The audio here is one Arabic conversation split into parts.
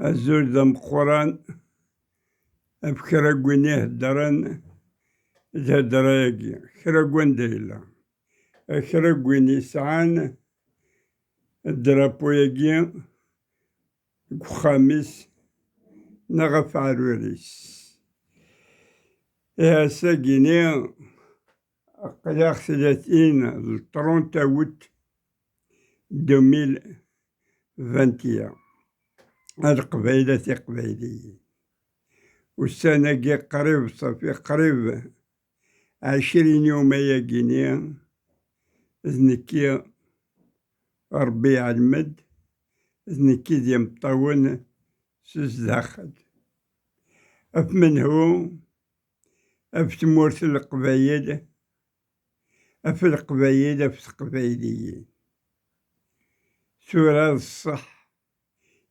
الزول ذا مقران أفكر قوينيه دران درايقي خرا قوين ديلا خرا قويني سعان الدرابو يجي خامس نغف عروريس يا ساقيني قلاق 30 أوت 2021 القبيلة قبيلية والسنة جي قريب صافي قريب 20 يوم يا جينيا زنكي ربيع المد زنكي ديال مطون سزداخل أفمن هو أفتمورث القبايل أف القبايل أف القبايليين سورة الصح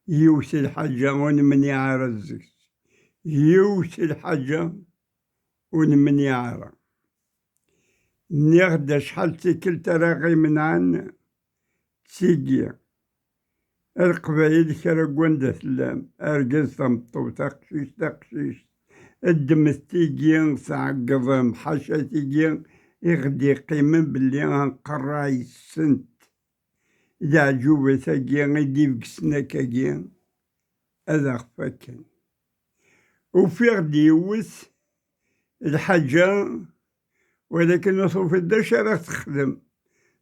يوسي الحاجة ونمني عرزك يوسي الحاجة ونمني عرا ناخد شحال تيكل تراغي من عن تيجي القبايل كرا سلام أرجز تمطو تقشيش تقشيش الدم تيجي تعقض محاشا تيجي يغدي قيمة بلي غنقراي السنت إذا عجوبة تاجي غيدي بكسنا كاجي هذا خفاكن وفي غدي يوث الحاجة ولكن وصوف الدش راه تخدم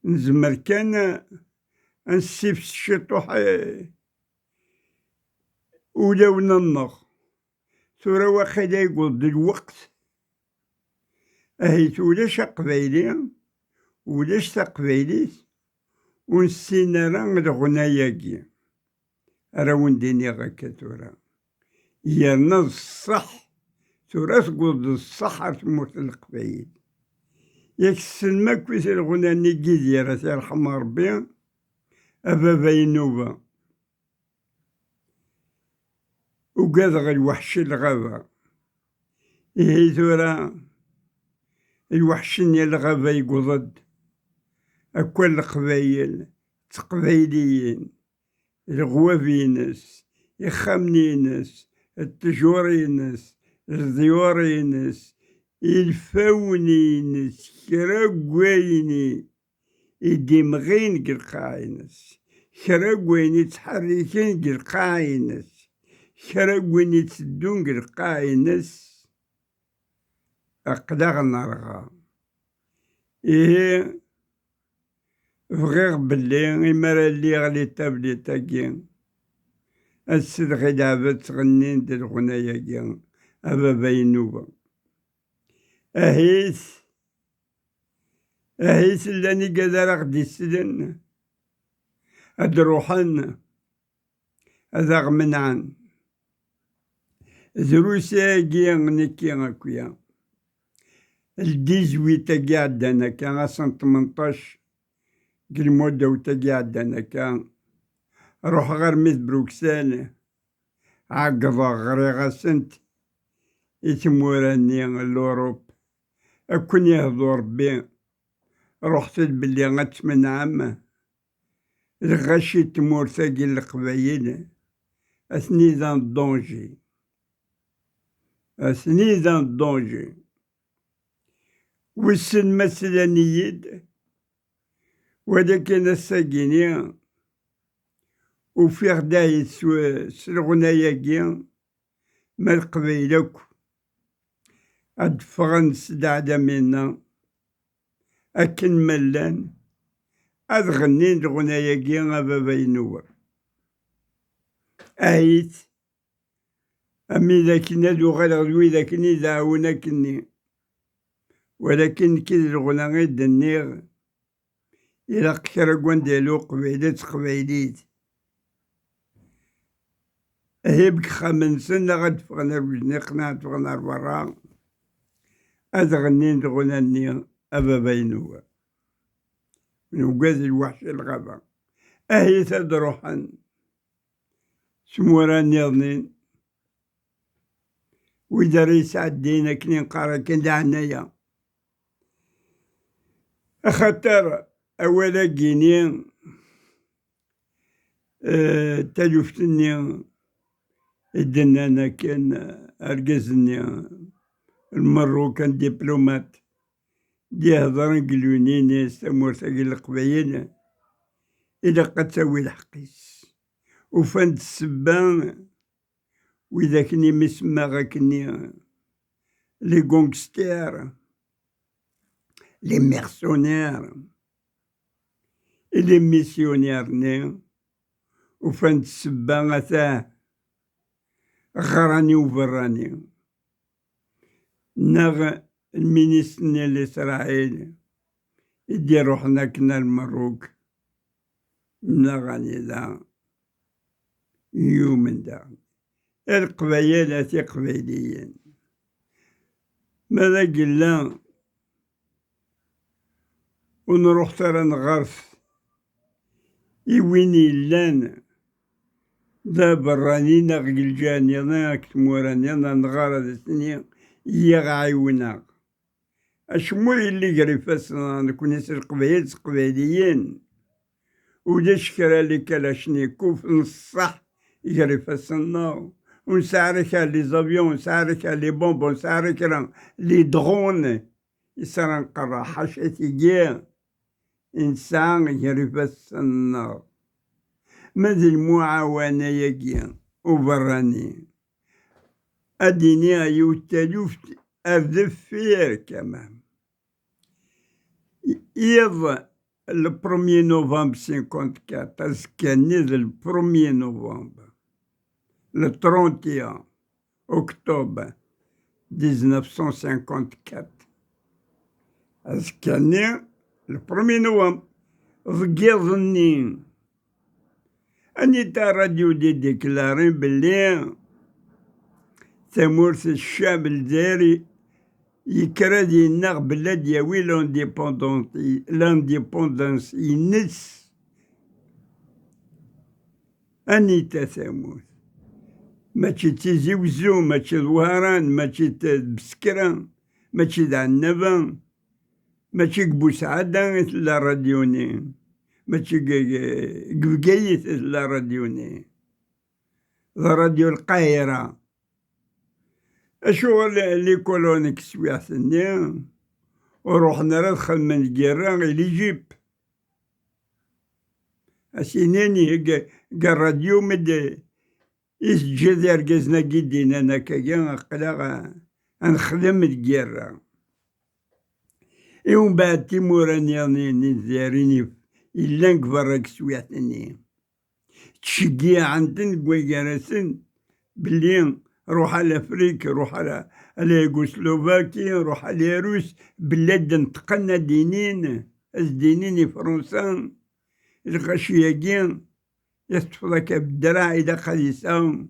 نزمر كان نسيف الشطوح ولاو ننخ ثورة واخدا يقول دلوقت أهيت ولاش قبايلي ولاش تقبايليت ونسينا راه الغناياكي راه ونديني غاكا ثورة يا الصح ثورة تقول الصح تموت القبايل ياك السلمى كويس الغنى نيكي راه يرحم ربي أبابا ينوبة وقاد غير الوحش الغابة إيه ثورة الوحش الغابة يقضد أكل القبايل تقبايليين الغوافينس يخمنينس التجورينس الزيورينس الفونينس كراقويني يدمغين قرقاينس كراقويني تحركين قرقاينس كراقويني تدون قرقاينس أقداغ نرغى إيه فغير بلي إمارا اللي غلي تابلي تاكين السد غدابة تغنين ديال الغنايا كين أبابا ينوبة أهيث اللاني قادر غدي السدن هاد روحان هذا غمنعن دروسا كين نكي غاكويا الديزويتا قاعدة كان 18 المدة وتقعد أنا كان روح غير مثل بروكسل عقضة غريغة سنت يتموراني الأوروب أكون يهضر بي رحت بلي غتمن عام الغشي تمور ثاقي القبايل أثني ذا الدونجي والسن مثلا نيد ولكن الساقيني وفي غداية سلغنايا كين ما القبايلك هاد فرنس داعدا منا أكن ملان هاد غنين الغنايا كين أبابا ينور أهيت أمي ذاكنا دوغال غدوي ذاكني داعونا كني ولكن كي الغنايا دنيغ إلا كراكوان ديالو قبيلات قبايليت هيبك خمنسن غاد فغنا بجني قنعت فغنا برا هاد غنين الغناني أبابا ينوى نوقاز الوحش الغابة أهي ثاد روحان سمورا نيضنين وإذا ريس عدينا كني نقرا كن دعنايا أخطر أولا كيني تلفتني إدنا أنا كان أرجزني المرو كان دبلومات دي هضر نقلونيني استمورت القبايل إذا قد تسوي الحقيس وفند السبان وإذا كني مسمى غاكني لي غونغستير لي ميرسونير لي ميسيونير ني وفند السبان غثاه غراني وبراني نغ المينيستني لإسرائيل يدي روحنا كنا المروك نغني ذا يوم دا القبيلة قبيليين ماذا قلنا ونروح ترى نغرس يويني لان ذا براني نغل جاني ناك موراني نغار ذا سنين يغايونا أشموي اللي قري فاسنا نكون يسر قبيليين ودا شكرا لي كلاشنيكوف نصح يقري فاسنا ونسعرك لي زافيون ونسعرك لي بومبون ونسعرك لي درون يسرا نقرا حاشتي جيا إنسان يقري فاسنا ماذا المعاونة يجيا وبراني أديني يوتالوف أذفير كمان إذ البروميي نوفمبر 54 أزكاني البروميي نوفمبر le 31 octobre 1954 أزكاني البروميي نوفمبر ضقيضني أني تا راديو دي ديكلاري بلي ثمورث الشعب الجزائري يكرادي ينغ بلاد ياوي لانديبوندونس ينس أنيتا ثمورث ماشي تيزي وزو ماشي ظهران ماشي بسكران ماشي دعنبان ماشي قبوسعادة لا راديوني ماشي قبقايت لا راديوني ذا راديو القاهرة أشو لي كولونيك سويعتني ورحنا ندخل من الجيران اللي يجيب أسينيني قال راديو مد الجزائر قزنا قدين أنا كيا قلاغ نخدم الجيران يوم بعد تيموراني نزاريني إلا نكبرك سويعتني تشجيع عندن قويقارسن بلي روح على أفريقيا روح على يوغوسلوفاكيا روح على روس بلاد نتقنا دينين الدينين فرنسا الغشياقين يستفضك بالدراع إذا قديسهم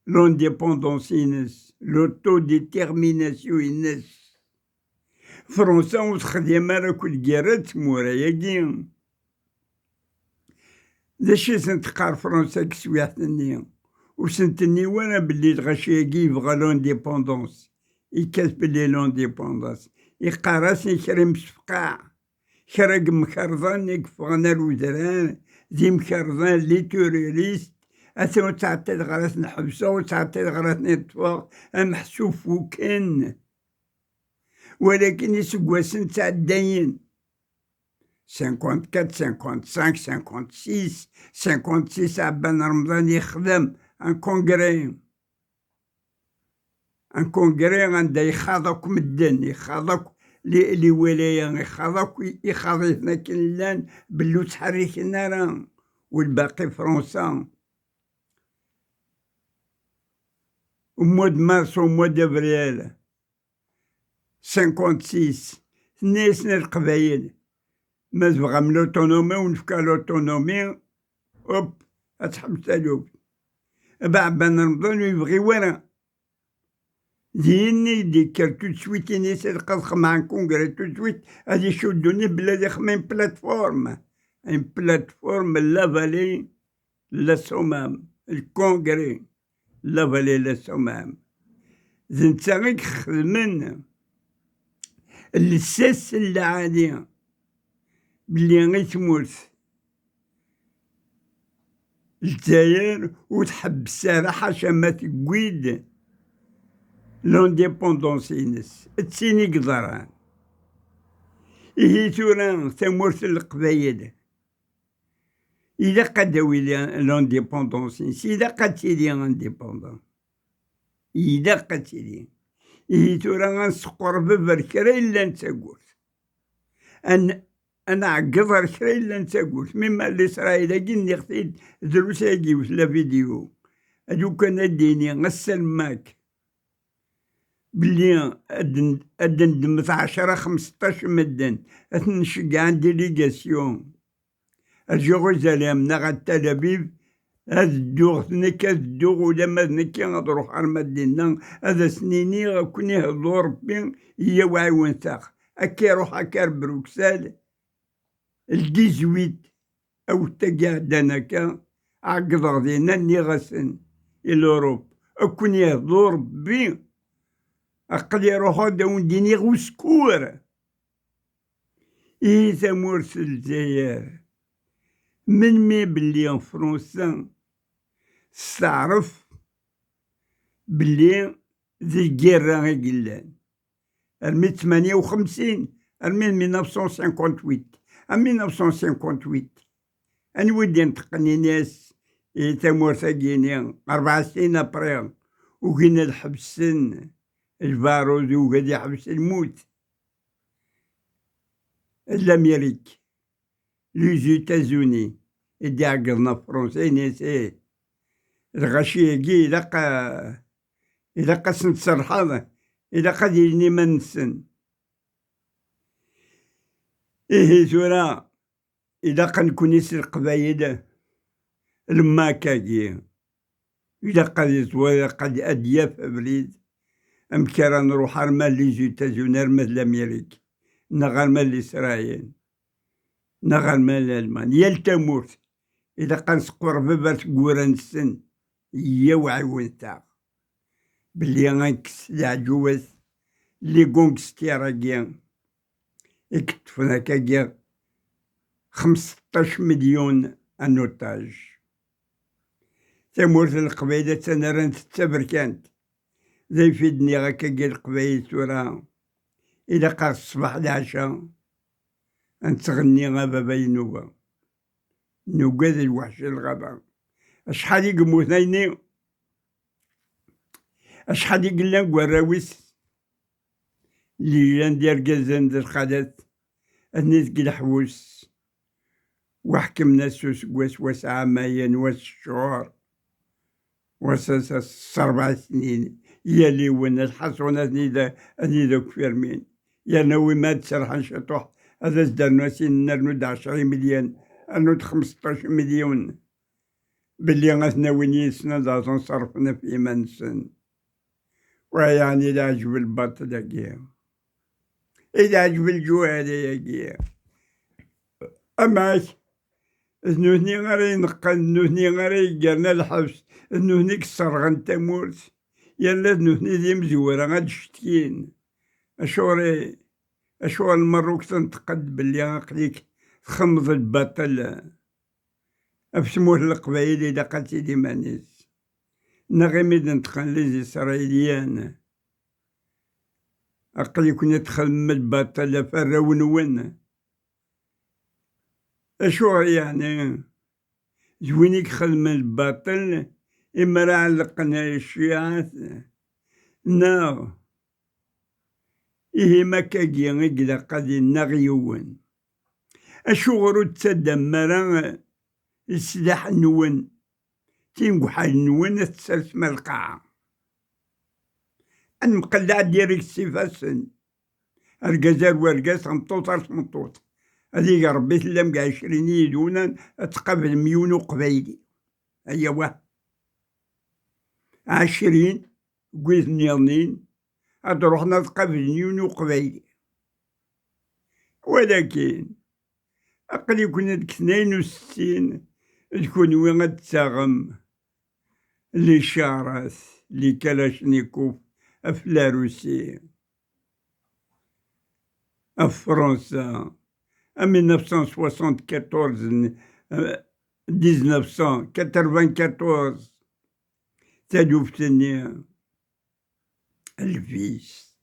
لونديبوندونسينس لوتو ديتيرميناسيون الناس فرنسا وتخدم راك الجيرات موراياكين ذا شي سنتقار فرنسا كسويعتني وسنتني وانا بلي الغشياقي يبغى لونديبوندونس يكتب لي لونديبوندونس يقارسني كرا مسفقاع كرا مكرضان يكفغنا الوزران زي مكرضان لي توريليست أثنو تعطيت غراس نحبسو وتعطيت غراس نطفاق محسوف وكان ولكن يسقواسن تاع الداين 54 55 56 عبان رمضان يخدم ان كونغري غندا يخاضك مدن يخاضك لي ولاية يخاضك يخاضيتنا كلان بلو تحريكنا راه والباقي فرنسا ومود مارس ومود افريل 56 ناسنا القبايل ما تبغى من لوتونومي ونفكا لوتونومي اوب اتحبس الوب بعد بان رمضان يبغي ورا ديني ديكر تو سويت ناس القضخ مع كونغري تو سويت غادي يشدوني بلادي خمين بلاتفورم ان بلاتفورم لا فالي لا سومام الكونغري لا فالي لا سومام زنتا غير خدمن الساس العادية بلي غي تمورث الجزائر وتحب الصراحة حاشا تقويد لونديبوندونس ينس تسيني قدران. إيه ثورا ثمورت القبايل إذا قداوي لونديبوندونس ينس إذا قد تيلي انديبوندون إذا قد تيلي إيه ثورا غنسقر ببركرا إلا نتاقول أنا عقضر كرا إلا نتاقول مما الإسرائيل كي نختيد دروس هاكي ولا فيديو هادو كان ديني غسلماك بلي أدن دمت 10 15 مدن نشجع ديليغاسيون جيروزاليم نغا تل أبيب هاد الدوغ نكا الدوغ ولا ما نكا غنروح على مدينة هذا سنيني غكوني هضو ربي هي واعي ونثاق هكا يروح هكا بروكسال الديزويت أو تقعدان هكا عقد غدينا ني غاسن الأوروب أكوني هضو ربي أقل يروحو داون ديني غوسكور. إيه ثمورت الجزائر من مي بلي فرنسا استعرف بلي ذي الجيرة قلان المي 58 المي 1958 1958 أنا ودي نتقني ناس ثمورت كيني 4 سنين أبريل وكينا الحبسن الفاروز وقاعد يحبس الموت الأمريك لي زيتازوني إدي عقلنا فرنسا ناس الغشي كي إذا قاس نتصرحض إذا قد يجني ما نسن إيه ثورا إذا قنكون يسر قبايل الماكاكي إذا قد يطوى قد أدياف أبريد أمكرا نروح أرمال لي زيتازوني أرمال الأمريك نغال مال إسرائيل نغال مال ألمان يلتموت إذا قنسقور ببرت قورا نسن يوعي وينتاغ بلي غنكس العجوز لي كونكستيرا كيا اكتفنا كاكيا 15 مليون أنوتاج ثمورت القبيلة تنران تتبركانت زي فيدني غاكا كي القبايل ثورا إذا قا الصباح العشاء نتغني غابة بينوبة نوقاد الوحش الغابة أشحال يقموثيني أشحال يقلان قراويس اللي جان ديال كازان ديال الخالات الناس كي الحوس وحكمنا سوس واس عامين واس شهور واس 4 سنين يا لي وين الحصونة أني كفيرمين يا نوي ما تسرحن شطوح هذا زدرنا سين نرنود 10 مليون نرنود 15 مليون باللي غاثنا وين يسنا دازون صرفنا في منسن ويعني إذا عجب البطل ياكيا إذا عجب الجوع هذا ياكيا أماش نوثني غير نقل نوثني غير جرنا الحبس نوثني كسر غنتمورت يلا نوثني ذي مزورة غاد شتكين أشوري المروك تنتقد باللي عقليك تخمض البطل أفسموه القبايل إذا قلتي دي مانيس نغمي نتقن لي إسرائيليان عقلي كنا تخمم البطل فراون وين أشو يعني زوينيك خدم الباطل إما راه علقنا الشيعات ناو إيه ما كاكيا غيكدا قادي نغيون أشغرو تدمر السلاح نون تيمقحال نون تسلسم القاعة المقلع ديريك السيفاسن الجزائر والقاس مطوط مطوط هذيك ربي تلم 20 يدونا تقابل ميون وقبايلي أيوا 20 قويت نيرنين هاد روحنا تقابل ميون وقبايلي ولكن أقل كنا ديك 62 تكون وين غتساغم لي شارات لي كلاشنيكوف في روسيا في فرنسا en 1974 1994 تلوفتني الفيس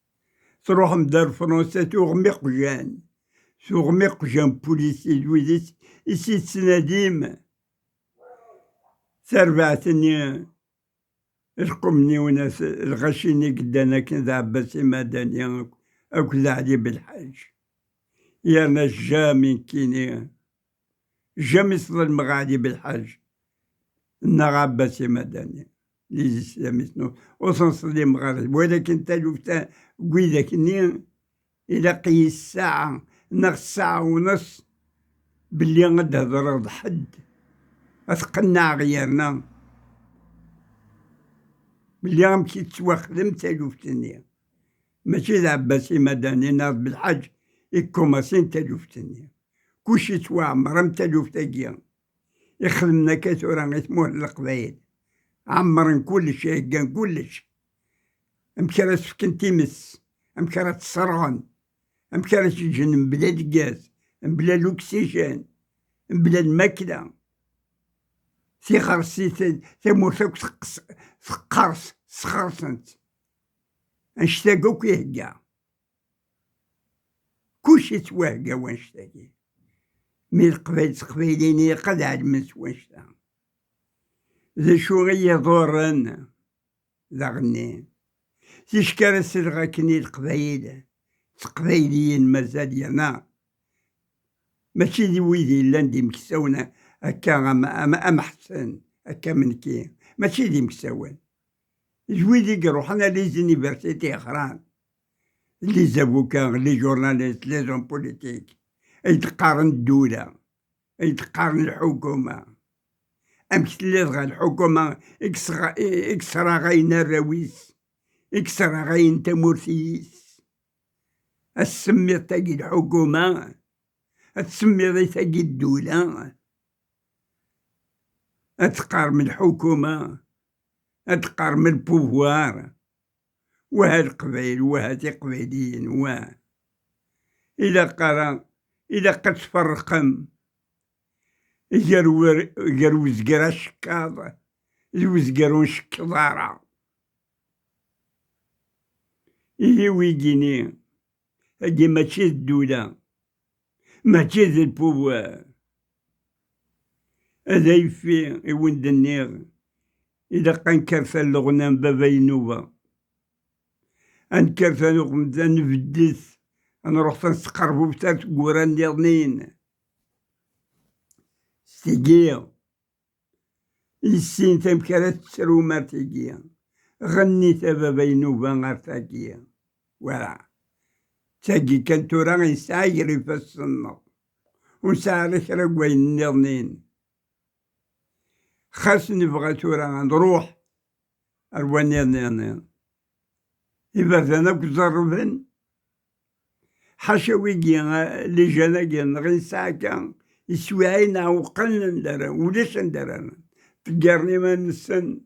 تروح مدار فرنسا تغمق جان بوليسي دويديس إسي تسناديم تربعتني رقمني وناس الغشيني قدانا كان ذا عباسي مدني أو ذا علي بالحاج يا ناس جامي كيني جامي صل المغادي بالحاج نا عباسي مدني لي إسلامي سنو وصنصلي مغادي ولكن تلوفتا قويدك ني إلا قيس ساعة نص ساعة ونص باللي غد هضر حد أثقلنا غيرنا باللي غمشي تسوخدم تلوفتني ماشي ذا عباسي مدني ناض بالحج إكوماسين تلوفتني كلشي توعمر تلوفتاكيا يخدمنا كثورا غيثموه القبايل عمرن كلش يهكان كلش أمكرا سكن تيمس أمكرا تصرغن أمكرا تجن بلا دقاز بلا الأكسجين بلا الماكلة خرسي ثمورتك ثقرس سخرسنت انشتاقوك يهقا كلشي توهقا وانشتاقي مي القبايل تقبايليني قد علمت وانشتا ذا شو غي ضورن ذا غني تشكر السرغة كني القبايل تقبايليين مازال يانا ماشي دي ويدي إلا ندي مكسونا هكا أم حسن هكا من كي ماشي دي مكسون جويدي روحنا لي زونيفرسيتي أخران لي زافوكا لي جورناليست لي زون بوليتيك يتقارن الدولة يتقارن الحكومة أمس اللي تغا الحكومة إكسرا غاين الرويس إكسرا غاين تمورثيس السمي تاقي الحكومة السمي ذي تاقي الدولة أتقار من الحكومة أتقار من البوفوار وهاد القبائل وهاد القبائليين إذا قد تفرقم يجر وزقرا شكاض الوزقرون شكضارا إيه ويجيني هادي ماشي الدولة ماشي البوفوار هذا يفي يوند النيغ إذا كان كرثا الغنام بابا ينوبا أن كرثا نغمزا نفدث أنا رحت نسقربو بتاعت قوران ديالنين ستيقيا السين تمكرت تسرو مارتيقيا غنيت بابا ينوبا غير تاقيا ولا تاقي كان تورا غيسايري في السنة ونسعى رشرا قوين ديالنين خاص نبغى تورا نروح أروانيان إذا أنا كزربن حاشا ويجي اللي جانا جانا غير ساعة كان يسوي عينا وقلنا ندرا وليش ندرا تجارني ما نسن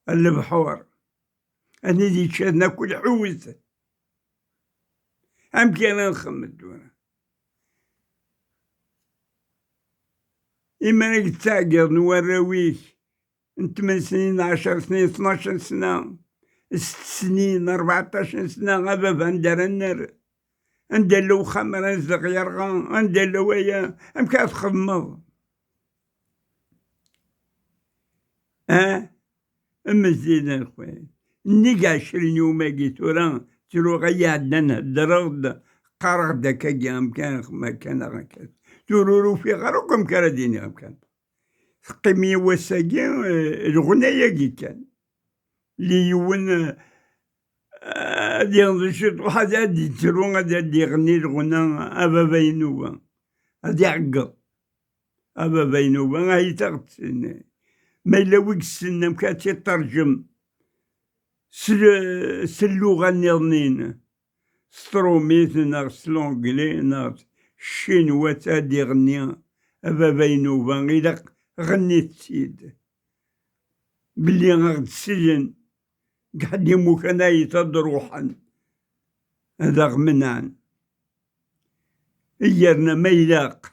البحور أنا دي شاد ناكل حوز أم كان نخمد دورا إما نتاجر نوراويك انت من سنين 10 سنين 12 سنة 6 سنين 14 سنة غابا فاندر النار ندلو خمرا نزق يرغان ندلو ويا ام كتخمض اما زينا خويا نيقا 20 يوم جيت ورا ترو غيا عندنا الدرغد قرغ داكا جام كان ما كان غاكا تورورو في غروكم كرديني غاكا قيمي وساقي الغناية كي كان لي يون ديال شي واحد غادي ترو غادي يغني الغنى أبا بينوبا غادي يعقل أبا بينوبا غادي تغتسن ما إلا ويك السنة مكاتي ترجم اللغة نيضنين ستروميت ناغ سلونجلي ناغ الشينوا تادي يغني أبا بينوبا غيلا غنيت سيد بلي غاد السجن قاعد يموك أنا يتد روحا هذا غمنان إيرنا ما يلاق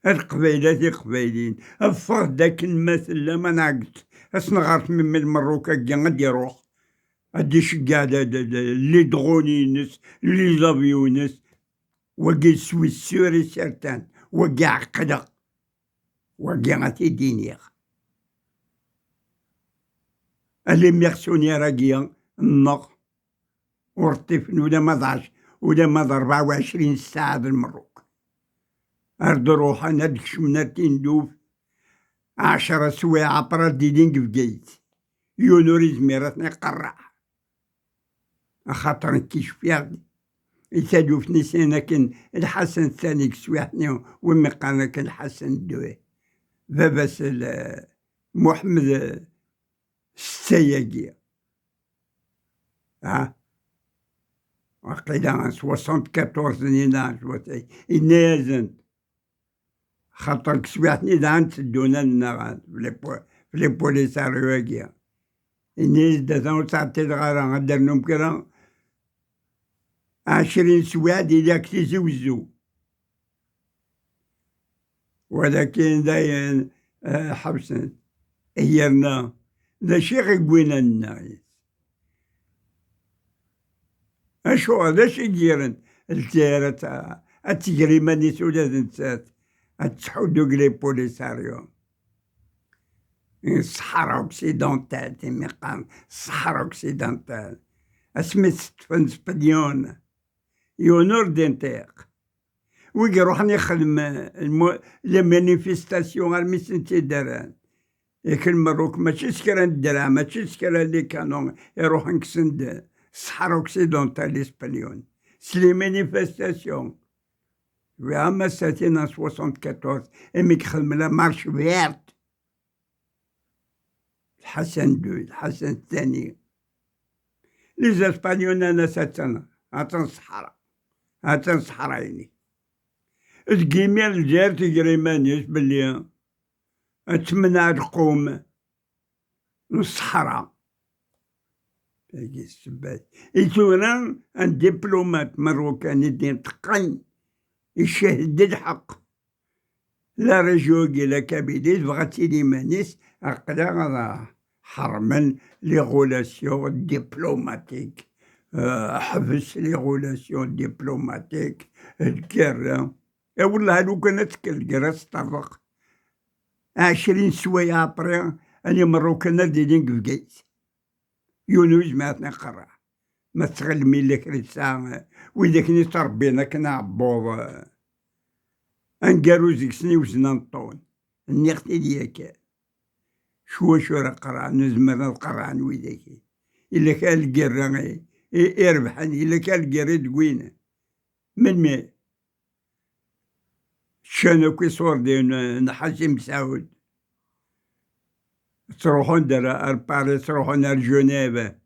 القبيلات قبايلين افرض داك المثل ما نعقت اسنغرت من المروك كي غادي يروح غادي يشقع لي درونينس لي زافيونس وكي سوي سوري سيرتان وكي عقدا وكي غاتي دينيغ اللي ميرسونيير كيا النغ ورطيفن ولا ما ضاعش ولا ما 24 ساعة بالمروك أرد روح أنا دكشمنا تندوف 10 سوايع برا ديدين كفقيت يونوري زميرتني قرع خاطر كيش فيها يتادو في نسينا كان الحسن الثاني كسويحني ومقانا كان الحسن الدوي باباس محمد السياقية وقيلا 74 نينا شوتي إنازن خاطر كسويحني دان تدونا لنا في لي بوليساريوكيا إناز دازان تعطي الغارة غدرنهم كرا 20 سواع ديالك تيزوزو ولكن داين حبسن هيرنا دا شي غيقوينا لنا اشو هذا شي ديرن الجيرة التجري ماني سودا نسات تحودو لي بوليساريو الصحراء اوكسيدونتال تيميقام الصحراء اوكسيدونتال اسميت تفنس بليون يونور دينتيق ويجي روحني يخدم لي مانيفيستاسيون غير ميسنتي داران ياك المروك ماشي سكران الدرا ماشي سكران اللي كانوا يروح نكسند الصحراء اوكسيدونتال اسبانيون سي مانيفيستاسيون في عام 1974 اميك خدم لا مارش فيرت الحسن الثاني لي زاسبانيون انا 7 سنة عطن الصحراء عطن صحرايني تقيمي الجير تجري مانيش بلي تمنع القوم من الصحراء هاكي السبات يتورا ان دبلومات مروكاني دين تقن يشهد الحق لا رجوكي لا كابيليس بغاتي لي مانيس عقدا حرما لي غولاسيون ديبلوماتيك حبس لي غولاسيون ديبلوماتيك الكرة والله لو كانت الكراس طرق 20 سوايع ابري اني مروكنا ديدين كفكيت يونو جمعتنا قرع ما تغل ميلك ريسا وإذا كني تربينا كنا عبوض انقارو زيك سني وزنا نطون النيختي دياك شو راه قرع نزمر القرع ويداكي إلا كان القرا يربحني إلا كان القرا تقوينا من ما شانو كي صور ديال حسين مسعود تروحون دار باريس تروحون لجنيف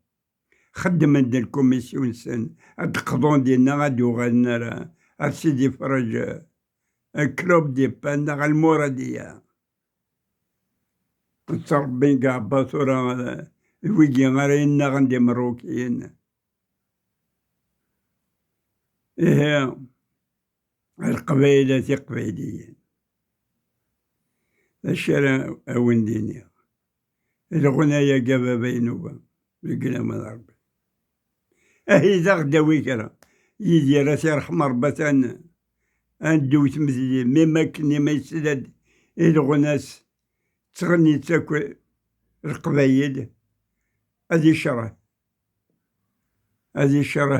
خدم عند الكوميسيون سن القضون ديالنا غادو غادنا سيدي فرج الكلوب دي بان غا المورادية تربين كاع باثورا الويكي غارينا غندي مروكيين إيه القبيلة قبيليين الشارع أونديني الغناية قابا بينوبا الكلام العربي أهي ذا غدا ويكرا يدي راسي رحم ربطان أندوت مثلي مما كني ما يسدد الغناس تغني تاكل القبايل هذي شرح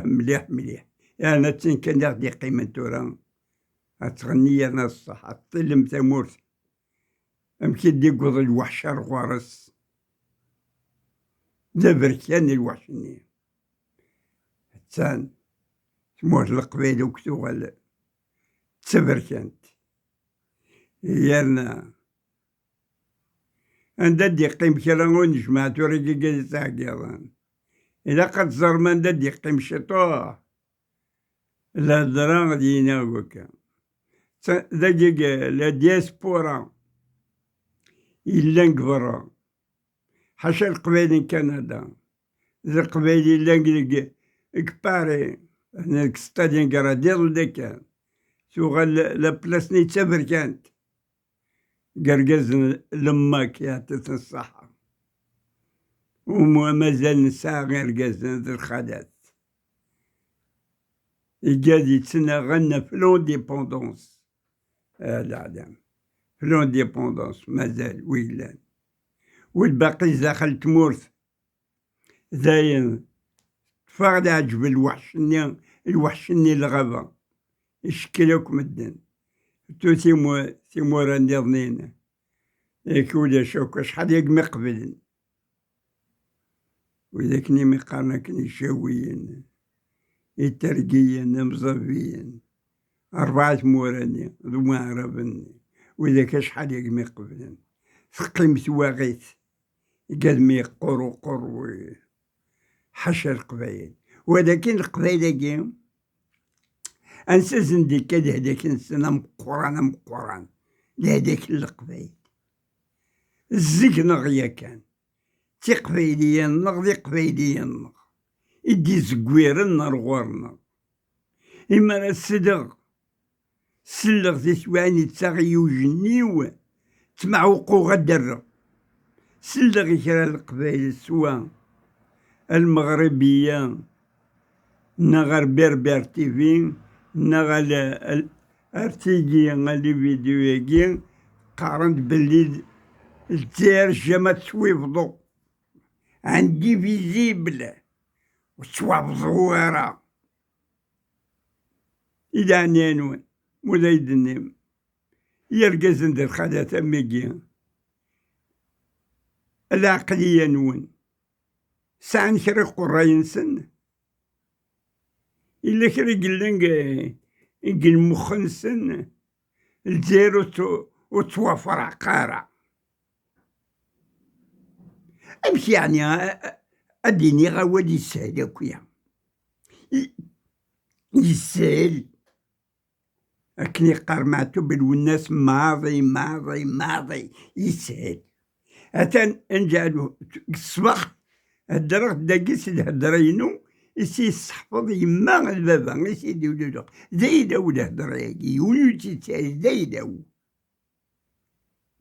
مليح مليح يعني أنا كان ياخدي قيمة تورا أتغني أنا الصح أطلم تمورت أمكن دي قضي الوحشة الغوارس دبركان الوحشني تسان تموت القبيلة وكتوغل تسبركانت يالنا عندها دي قيم كرا جماعة ورقي قادي تاعقيضان إذا قد زرمان دي قيم شطوح لا درا غادي يناوكا دقيقة لا دياسبورا إلا نكبرا حاشا القبايل كندا القبايل إلا كباري هناك ستادين كرا ديال ديكا سوغا لا بلاصني تسافر كانت قرقز لماك يعطيك الصحة، ومازال نسعى قرقز ذي الخالات. قاعد يتسنى غنى في لونديبوندونس، العالم في لونديبوندونس مازال ويلان، والباقي داخل تمورت زاين تفاقد عجب الوحشني الغابة يشكلوك مدن تو تيمورا نظنين يكودا شوك شحال ياك مقبل، وإذا كني مقارنة كني شاويين الترقيين مزفيين 4 موراني ذو عربني، وإذا شحال ياك مقبل ثقيمت واغيث قد مي قرو حشر القبايل، ولكن القبايل أنسى ديك هذاك نسنا مقران لهذاك القبايل الزق نغيا كان تي قبايليين نغ ذي قبايليين نغ إدي زقويرن غورنا إما راه سلغ ذي سواني تساغيو جنيو تمعوقو غدر سلغ كرا القبايل سوا المغربية نغر بربر تيفي نغل ارتيجي غالي فيديو ياكي قارنت بلي الجزائر جا تويفضو عندي فيزيبل وتوافضو ورا إذا نانون ولا يدنم يرقز عند الخالات أميكي العقلية نون ساعة كرا قراين سن إلا كرا قل مخن سن الجزائر وتوافر عقارة أمشي يعني أديني غوالي يسهل أكويا يسهل أكني قرماتو بالوناس ماضي يسهل أتان نجعلو الصباح هدرغ داكيس الهدرينو يسي يصحفظ يما البابا يسيدي ولدو زايدة الهدرة ياكي يولو تيتسال زايدة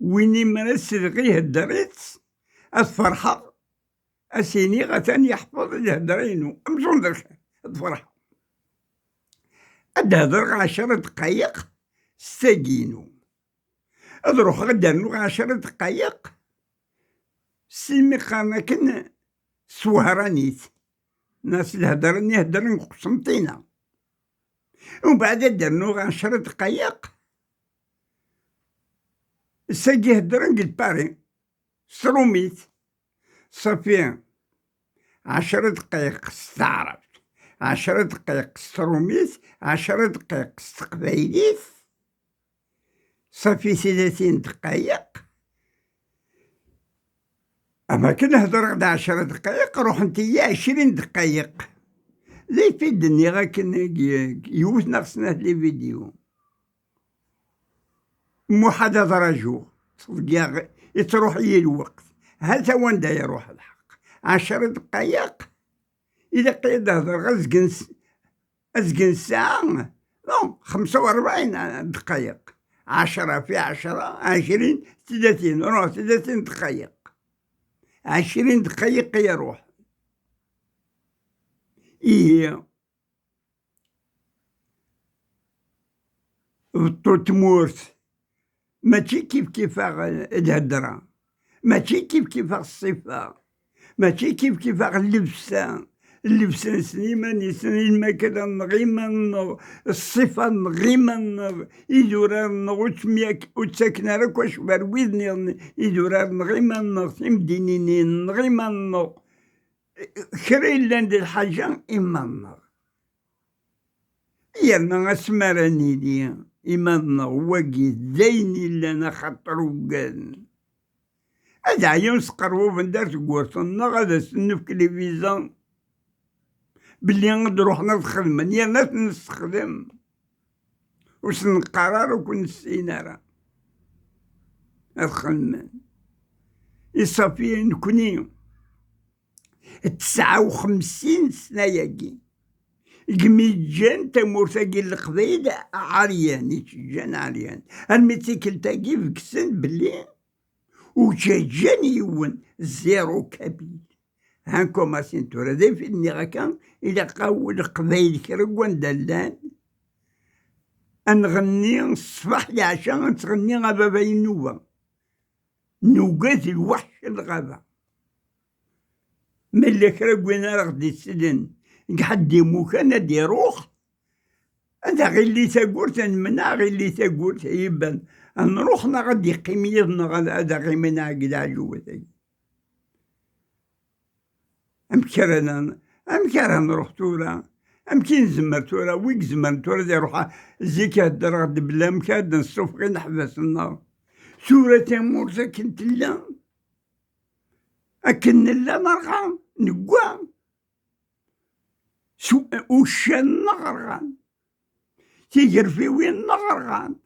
ويني مرسل غي هدريت الفرحة أسيني غتان يحفظ الهدرينو أمزون درك الفرحة أدهدر 10 دقايق ساقينو أدروح غدرنو 10 دقايق سيمي قارنا كن سوهرانيت ناس الهدرني هدرن قسنطينة ومن بعد درنو 10 دقايق ساقي هدرن قلت باري سروميت صافي 10 دقايق استعرفت 10 دقايق ستروميت 10 دقايق استقبايليت صافي 30 دقايق أما كنهضر غدا 10 دقايق روح نتيا 20 دقايق زي يفيدني غاكن يوث ناقصنا لي فيديو محادثة راجو صدق يتروح لي الوقت هذا وين دا يروح الحق 10 دقايق إذا قيد هضر غا أزقن ساعة نو 45 دقايق 10 في 10 20 30 روح 30 دقايق 20 دقايق يروح إيه تمورت ماشي كيف الهدرة ماشي كيف الصفة ماشي كيف اللبسة سليمان سنين ما كذا نغيما الصفة نغيما يدورار نغوتمياك وتساكنا راك واش بارويدني يدورار نغيما تمدينين نغيما خرين لاند الحاجة إما يرنا اسمراني لي إما واقي زيني لنا خطر وقال هذا عيون سقرو بندار تقورتنا غادا سنفك لي فيزا بلي غادي روحنا الخدمة يا ناس نستخدم واش نقرر وكون السينارة الخدمة يصافي نكوني 59 سنة ياكي قميجان تمورتاقي القبايل عريان يتجان عريان الميتيكل تاقي فكسن بلي وجاجان يون زيرو كابيل هانكم ماسين تورا دي في النغاكا إلا قاول قبايل كرقوان دلان أنغني الصباح العشاء نتغني غابة باين نوقات الوحش الغابة ملي كرقوان غدي السدن قحد مكان دي روح هذا غير اللي تقول تنمنع غير اللي تقول يبان نروحنا غادي قيميتنا هذا غير منع كدا جوتي أمكرنا نروح تورا أمكن زمر تورا ويك زمر تورا دي روح زيك هدر غد بلا مكاد نصوف غير نحبس النار سورة تمور كنت لا أكن لا نرغى نقوى وشان نغرغان تيجر في وين نغرغان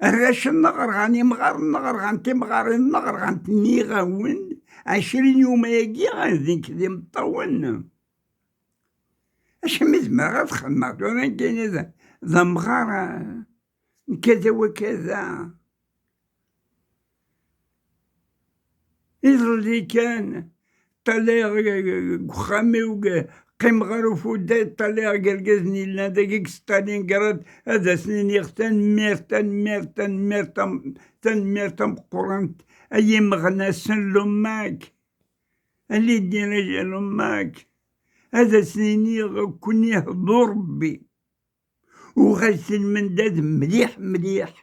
الراش النغرغان يمغار النغرغان تمغار النغرغان تنيغا وين 20 يوم يجي غاديك ذي مطون اش مزمر غتخمر وانا كاين ذا مغار كذا وكذا اللي كان طلع خامي قيم غروفو دا طلع قرقزني لنا داكيك ستالين قرات هذا سنين يختن ميرتن قرنت أي مغنى سن لماك اللي دينا جا لماك هذا سنين كوني حضور ربي وغسل من داد مليح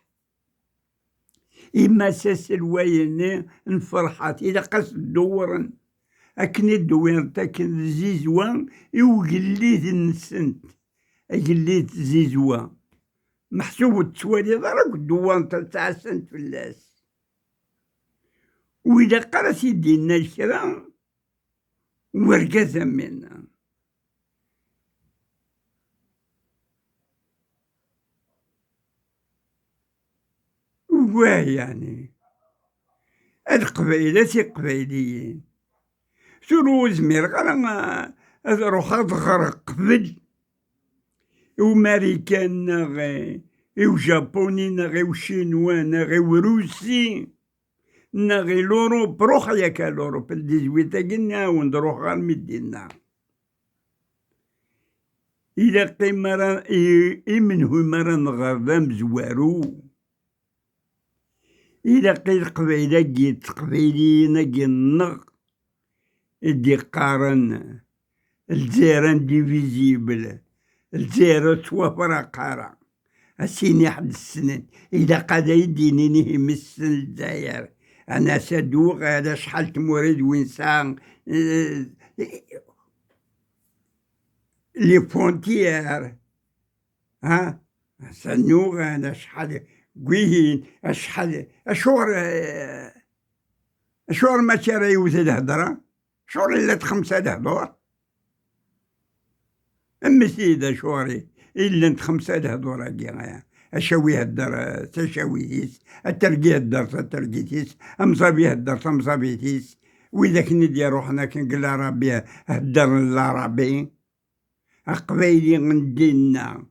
إما ساس الويني نفرحات إذا قصد دورا أكني دوير تاكن زيزوان يوقليت النسنت أقليت زيزوان محسوب تسوالي ضرك دوان تلتع سنت في اللاس وإذا قرأت يدينا الكرام ورقزا منا يعني القبيلة قبيليين شنو زمير غير روح غرق قبل وماريكان غي وجابوني غي وشينوان غي وروسي غي لوروب روح ياك لوروب الديزويتا قلنا وندروح غير مدينا إلا قيمة إمنه مرة نغرام زوارو إلا قيل قبيلة جيت قبيلين جنغ دي قارن الجيران ديفيزيبل الجيران توفر قارا السيني حد السنين إذا قاد يديني نهم السن الجزائر أنا سدوغ هذا شحال تمورد وينسان لي فونتيير ها سنوغ أنا شحال قويهين شحال أشور ما ترى يوزد هدرة شور إلا خمسة هدور أما سيدة شوري إلا انت خمسة هدور أجيغايا أشوي هدر تشويتيس الترقي هدر ترقيتيس أمصابي هدر أمصابيتيس وإذا كنت دي روحنا كنقل ربي هدر لا ربي أقبيلي غندينا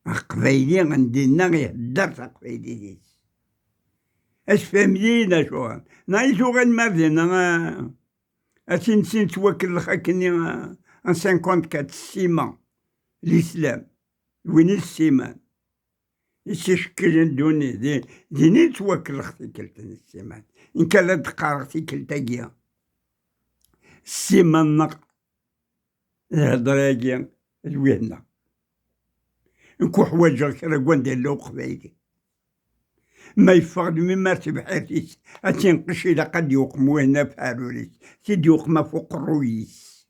أقبيلي غندينا يهدر تقبيليتيس اش فهمتينا شوان نايشو غير مردنا أتنسين توكل خاكني ان 54 سيمان الإسلام وين السيمان يشكل دوني ديني توكل اختي كلتن السيمان إن كان لا تقار اختي كلتا السيمان نق الهضراجي الوهنا نكو حوايج كرا كوان لو قبايلي ما يفقد من مرتب حريس أتنقش إذا قد يوقم وهنا فاروليس سيدي يوقم فوق الرويس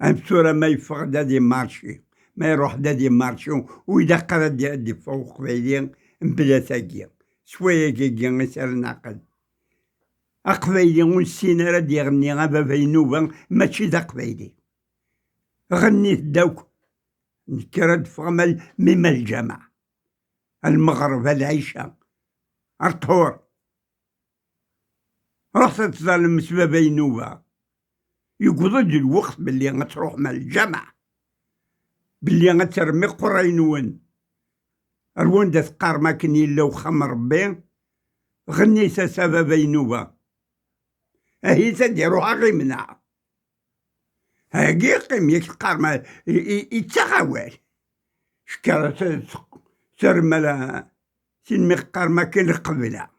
بصورة ما يفقد هادي مارشي ما يروح دادي مارشي وإذا قرد يأدي فوق قبايلين بلا تاقيا شوية كيكيا يسال ناقد أقبايلي ونسينا راه يغني غابا فينوبا ماشي دا قبايلي غنيت داوك نكرد فغمل مما الجامع المغرب العيشة الطهور رحت تظلم سبابا ينوبة، يقضي الوقت باللي غتروح مع الجامع، باللي غترمي قرينون الوان دا تقار ما كان يلا وخمر ربي، غنيت سبابا ينوبة هي تديروها غير منها، هاكي قيم ياك تقار ما يتغاوال شكرا ترملا سين مقار ما كان قبلها،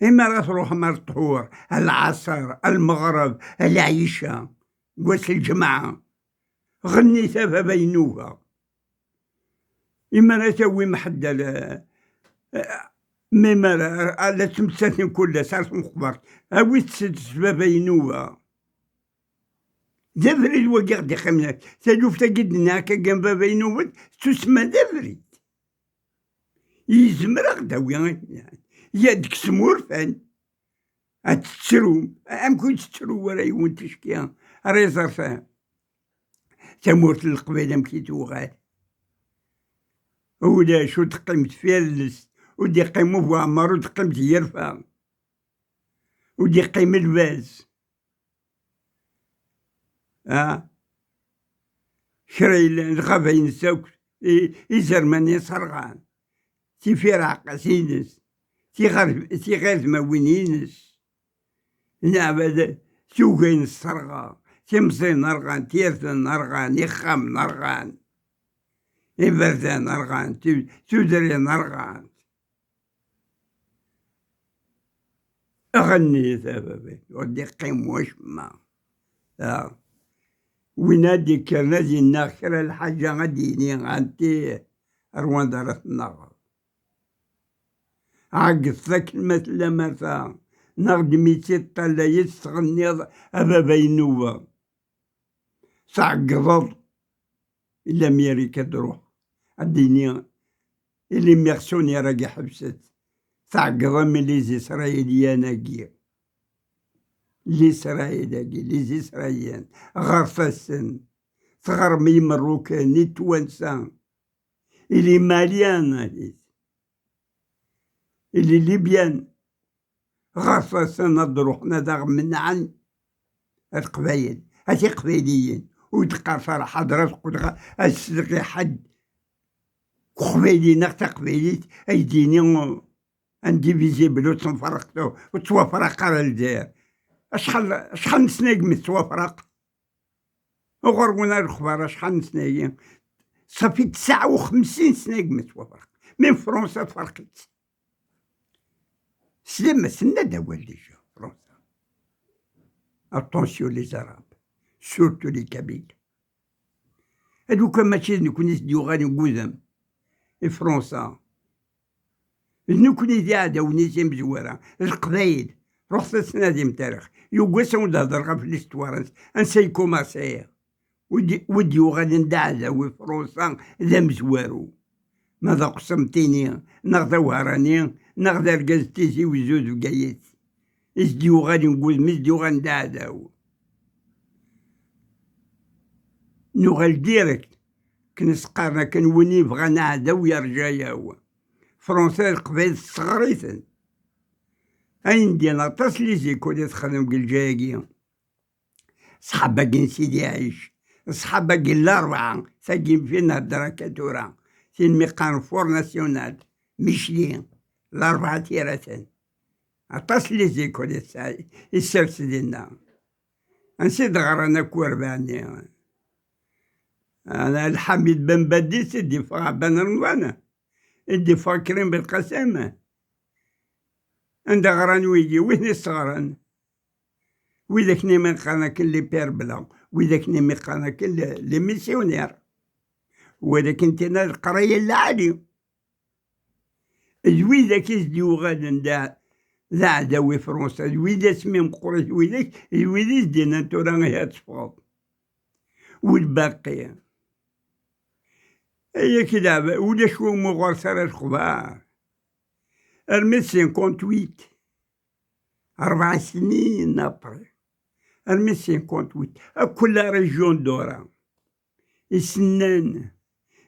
إما راه تروح مع الطهور العصر المغرب العشاء قوس الجمعة غني سبابا ينوبة، إما لا تسوي محدة مما لا تمساتن كلها صارت مخبر أوي سبابا ينوبة دفري الوقع دي خمنات تجوف تجدنا كجنب بابا ينوبة تسمى دفري يزمرق داوي يدك سمور فان أتتسرو أمكن تتسرو وراي وانت شكيان ريزر فان تمورت القبيلة مكيتو غاد ولا شو تقيمت فيرلس ودي قيمو بوعمر وتقيمت يرفع ودي قيم الباز شري الغابين سوك يزرماني صرغان تي فرع سينس تي غير موينينس نعبد سوقين الصرغة تمصي نرغان تيرثن نرغان يخام نرغان يبردان نرغان تدري نرغان أغني سببي ودي قيم وشما وينادي كرنادي الناخرة الحاجة غديني غانتي أروان دارت النغر عقص ذاك المثل مثلا نغدمي تطلع يستغني أبابا ينوبة صعقضض إلا أمريكا تروح الدنيا اللي ميغسوني راقي حبست صعقضا من لي إسرائيليان أكي لي إسرائيليان غرفاسن تغرمي مروكان نتوانسان اللي ماليان اللي ليبيان غرفاسن نضروحنا داغ من عن القبايل هاتي قبايليين ويتقرصر حضرات قد السلقي حد قبايلي نقطة قبايليت أيديني انديفيزيبل وتنفرقتو وتوافرق على الجزائر شحال نسناق من توافرق وغرقونا الخبار شحال نسناق صافي 59 سناق من توافرق من فرنسا تفرقت سلام سنة دول ديجا فرنسا اتونسيون لي زراب سورتو لي كابيل هادوكا ماشي نكون يسديو غاني قوزم فرنسا نكوني دي عادا ونيتي مزورة القبايل رحت تنادي من تاريخ يوقسم ودهضر في الاستوار انسيكو ماسير وديو غادي ندعدا وي فرنسا ذا مزوارو ماذا قسمتيني نغدا وهراني نغدا رقازتيزي وزوز وقايت ازديو غادي نقول مزديو غندعداو نوغال ديريكت كنسقارنا كنوني بغا نعدا ويرجاياو فرنسا القبائل صغريتن أين دينا طاس لي زيكولي تخدم بالجايين صحابا كين سيدي عيش صحابا كين الأربعة ساقين فينا الدركاتورة سين ميقان فور ناسيونال ميشلين الأربعة تيراتن طاس لي زيكولي السرس دينا نسيت غرانا كورباني أنا الحميد بن بدي سيدي فا بن رمضان اللي فاكرين بالقسامة عند غران ويجي وين الصغران وإذا نيمي قانا كل لي بير بلا وإذا نيمي قانا كل لي ميسيونير ولكن تنا القراية العالية وإذا كيزديو غادا ذا عداوي فرنسا وإذا سميهم قريش وإذا زدينا تورا هي تصفاض والباقي هي كده ولا شو مغرسة الخبار الميسين كونتويت 4 سنين نابري الميسين كونتويت كل ريجيون دورا السنان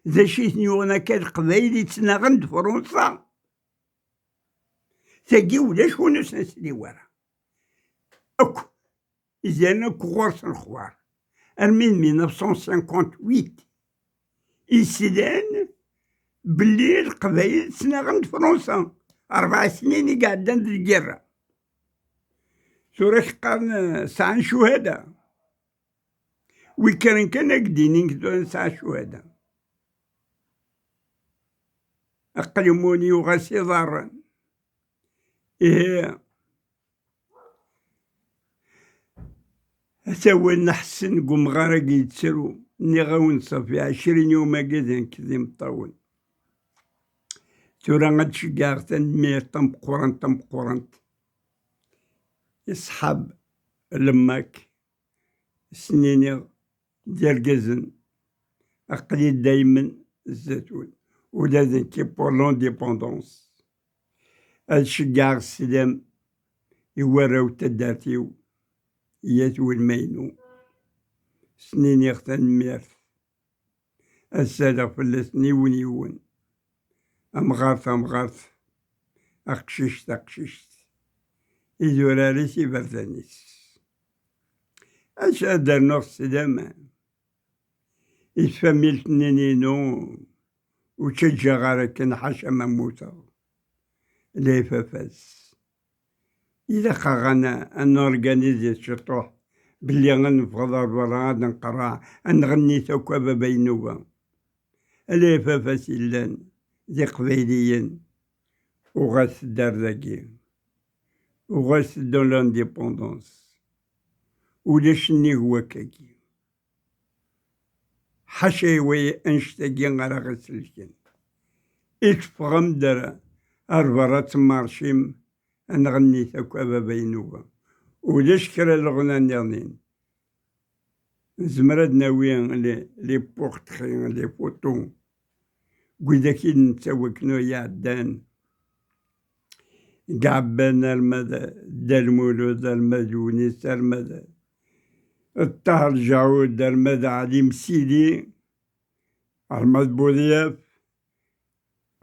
ذا شي نيونا كان قبايلي تسنغند فرنسا تاقي ولا شو نسنسلي ورا أكو إذا أكو غرس الخوار من 1958 إسلان باللي القبايل تسناغن فرنسا 4 سنين قاعدين في الجرة سوريش قارن ساعة شهداء وكان قدينين كدون ساعة شهداء أقلموني وغسي ضارا إيه سوى نحسن قوم غارق يتسرو ني غاون صافي 20 يوم قدن كذي مطول تورا غاد شقاغ مير تمقورنت يصحاب لماك سنيني ديال قزن أقلي دايما الزيتون ولازم كي بور لونديبوندونس هاد شقاغ السلام يوراو تدارتيو ياتو المينو سنين يختن ميرث السادة فلسني ونيون أمغارث أقششت إذوراري سي برثانيس أشا دارنا السلامة إسفاميل تنينينو وتشجع غارك نحاشا مموتا لي فافاس إذا خاغانا أن أورغانيزي الشطوح بلي غنفضل برا غادي نقرا نغني ثوكابا بينوبا لي فافاس إلان دي قبايليين وغاس الدار ذاكي وغاس دون لانديبوندونس ولاش ني هو كاكي حاشا وي انشتاقي غارا غسلكين إتفغم دارا أربرات مارشيم نغني ثوكابا بينوبا ولاش كرا الغنى نيرنين نزمر هاد ناويين لي بورتخي لي فوتو وإذاكي نتسوى كنو يعدان قعبان المدى دار مولود المدونيس المدى الطهر جعود دار مدى علي سيدي أحمد بوذياف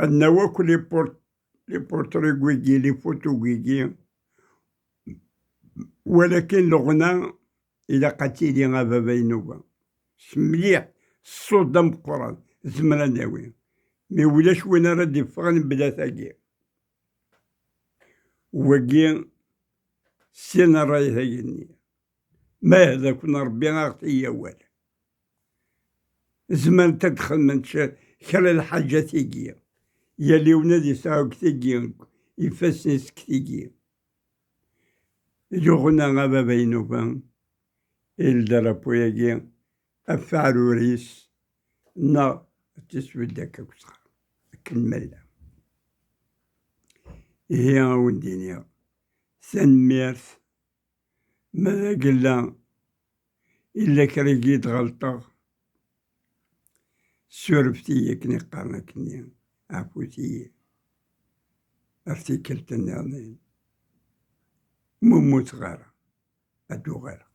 النواكو لي بورتري كويكي لي فوتو كويكي ولكن الغنى إلا قتيلي غابا بينوبا مليح الصوت دا مقران زمرا ناوي مي ولاش وين راه يفغن بلا ثاقي وكي سين راي ثاقيني ما هذا كنا ربي غاغتي يا وال زمان تدخل من خلال الحاجة ثيقيا يا لي ونادي ساوك ثيقيا يفسنس كثيقيا يغنى غابا بينوبا الدرابو ياكي أفعلو ريس نا تسود داك وصغار كنملا هي ودينيا سنميرث ماذا قلا إلا كريكيت غلطة سورفتي كني قارنا كني عفوتي ارتكلت الناظرين مو صغارة أدو غير